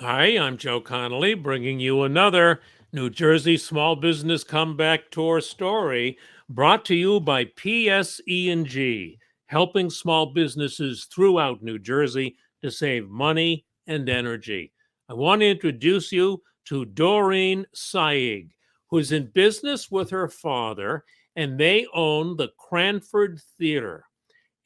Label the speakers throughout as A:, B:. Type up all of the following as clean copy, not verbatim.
A: Hi, I'm Joe Connolly, bringing you another New Jersey Small Business Comeback Tour story brought to you by PSE&G, helping small businesses throughout New Jersey to save money and energy. I want to introduce you to Doreen Saig, who's in business with her father, and they own the Cranford Theater.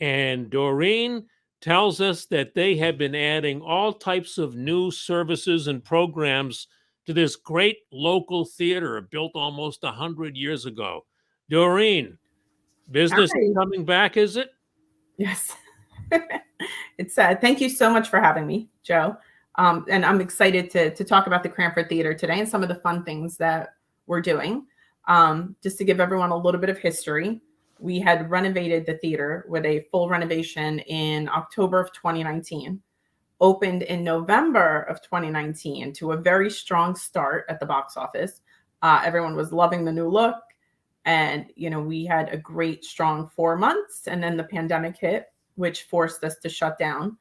A: And Doreen tells us that they have been adding all types of new services and programs to this great local theater built almost 100 years ago. Doreen, business is
B: Hi.
A: coming back, is it?
B: Yes. It's thank you so much for having me, Joe. And I'm excited to talk about the Cranford Theater today and some of the fun things that we're doing. Just to give everyone a little bit of history, we had renovated the theater with a full renovation in October of 2019, opened in November of 2019 to a very strong start at the box office. Everyone was loving the new look. And, we had a great, strong 4 months. And then the pandemic hit, which forced us to shut down.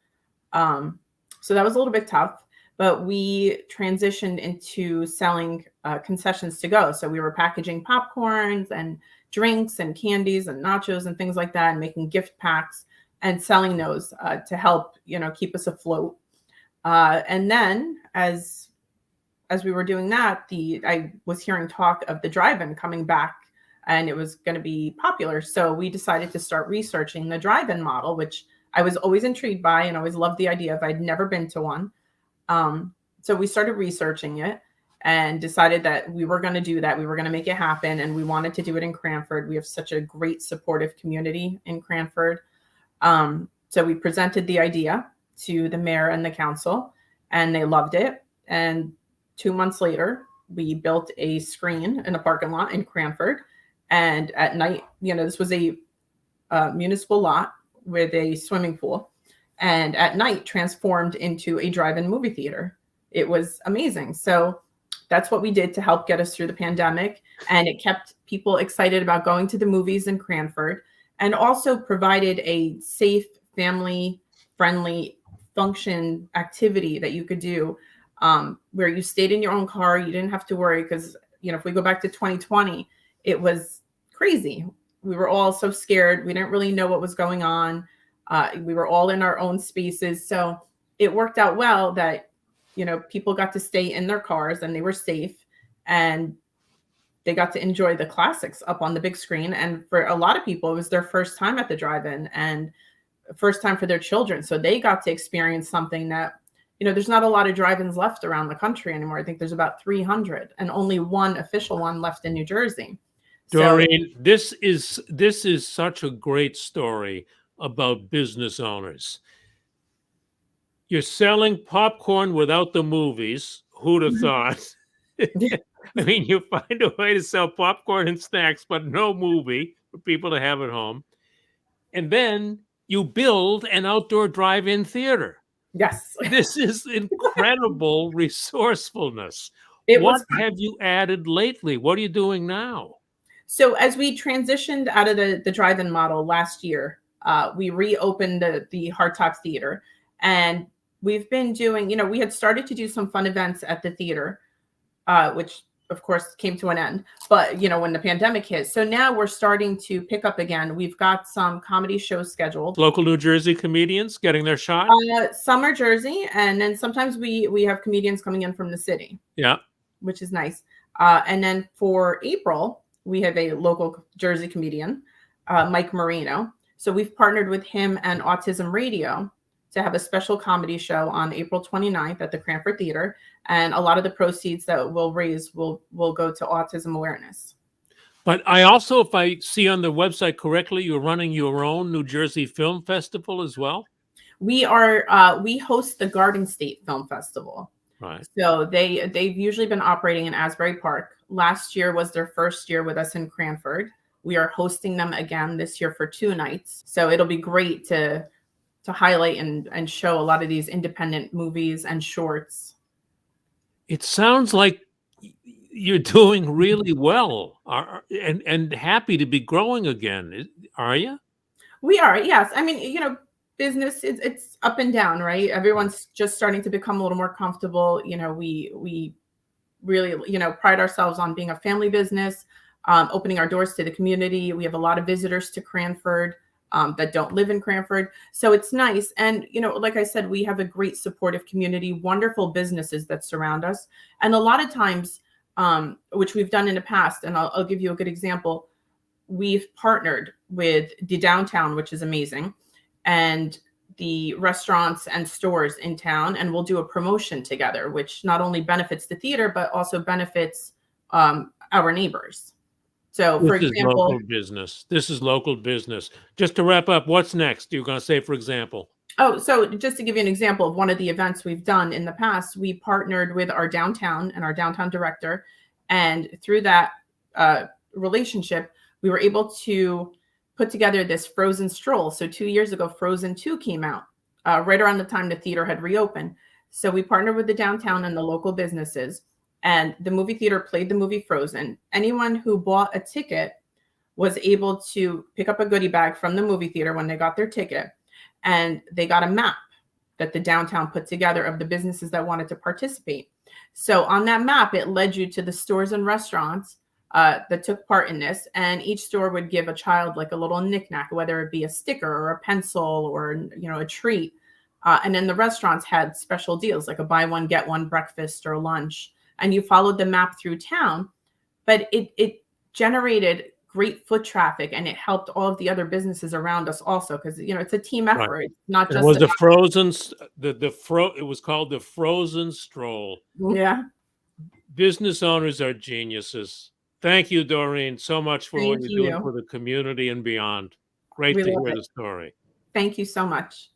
B: Um, so that was a little bit tough. But we transitioned into selling concessions to go. So we were packaging popcorns and drinks and candies and nachos and things like that, and making gift packs and selling those to help, keep us afloat. And then as we were doing that, I was hearing talk of the drive-in coming back and it was going to be popular. So we decided to start researching the drive-in model, which I was always intrigued by and always loved the idea of. I'd never been to one. So we started researching it and decided that we were going to do that. We were going to make it happen. And we wanted to do it in Cranford. We have such a great supportive community in Cranford. So we presented the idea to the mayor and the council and they loved it. And 2 months later, we built a screen in a parking lot in Cranford. And at night, this was a municipal lot with a swimming pool. And at night, transformed into a drive-in movie theater. It was amazing. So that's what we did to help get us through the pandemic. And it kept people excited about going to the movies in Cranford and also provided a safe, family friendly function activity that you could do where you stayed in your own car. You didn't have to worry because, if we go back to 2020, it was crazy. We were all so scared. We didn't really know what was going on. We were all in our own spaces. So it worked out well that, people got to stay in their cars and they were safe and they got to enjoy the classics up on the big screen. And for a lot of people, it was their first time at the drive-in and first time for their children. So they got to experience something that, there's not a lot of drive-ins left around the country anymore. I think there's about 300 and only one official one left in New Jersey. So
A: Doreen, this is such a great story about business owners. You're selling popcorn without the movies. Who'd have thought? I mean, you find a way to sell popcorn and snacks, but no movie for people to have at home. And then you build an outdoor drive-in theater.
B: yes,
A: This is incredible resourcefulness.
B: it
A: What
B: was fun.
A: have you added lately? What are you doing now?
B: So as we transitioned out of the drive-in model last year, we reopened the Hardtop Theater, and we've been doing. We had started to do some fun events at the theater, which of course came to an end. But when the pandemic hit, so now we're starting to pick up again. We've got some comedy shows scheduled.
A: Local New Jersey comedians getting their shot?
B: Summer Jersey, and then sometimes we have comedians coming in from the city,
A: Yeah.
B: which is nice. And then for April, we have a local Jersey comedian, Mike Marino. So we've partnered with him and Autism Radio to have a special comedy show on April 29th at the Cranford Theater. And a lot of the proceeds that we'll raise will go to autism awareness.
A: But I also, if I see on the website correctly, you're running your own New Jersey Film Festival as well?
B: We host the Garden State Film Festival.
A: Right.
B: So they've usually been operating in Asbury Park. Last year was their first year with us in Cranford. We are hosting them again this year for 2 nights. So it'll be great to highlight and show a lot of these independent movies and shorts.
A: It sounds like you're doing really well and happy to be growing again. Are you?
B: We are, yes. I mean, business, it's up and down, right? Everyone's just starting to become a little more comfortable. We really, pride ourselves on being a family business, opening our doors to the community. We have a lot of visitors to Cranford that don't live in Cranford. So it's nice. And, like I said, we have a great supportive community, wonderful businesses that surround us. And a lot of times, which we've done in the past, and I'll give you a good example. We've partnered with the downtown, which is amazing, and the restaurants and stores in town, and we'll do a promotion together, which not only benefits the theater, but also benefits our neighbors. So,
A: This
B: for
A: is
B: example,
A: local business. This is local business. Just to wrap up, what's next? You're going to say, for example.
B: oh, so just to give you an example of one of the events we've done in the past, we partnered with our downtown and our downtown director. And through that relationship, we were able to put together this Frozen stroll. So 2 years ago, Frozen 2 came out right around the time the theater had reopened. So we partnered with the downtown and the local businesses, and the movie theater played the movie Frozen. Anyone who bought a ticket was able to pick up a goodie bag from the movie theater when they got their ticket, and they got a map that the downtown put together of the businesses that wanted to participate. So on that map, it led you to the stores and restaurants that took part in this, and each store would give a child like a little knickknack, whether it be a sticker or a pencil or a treat. And then the restaurants had special deals like a buy one get one breakfast or lunch, and you followed the map through town. But it generated great foot traffic, and it helped all of the other businesses around us also, because it's a team
A: Right.
B: effort. It's not
A: And it
B: just
A: was
B: about,
A: the frozen, it was called the Frozen Stroll.
B: yeah.
A: Business owners are geniuses. Thank you, Doreen, so much for what
B: Thank
A: you're doing
B: you.
A: for the community and beyond. Great
B: We
A: to
B: love
A: hear
B: it.
A: the story.
B: Thank you so much.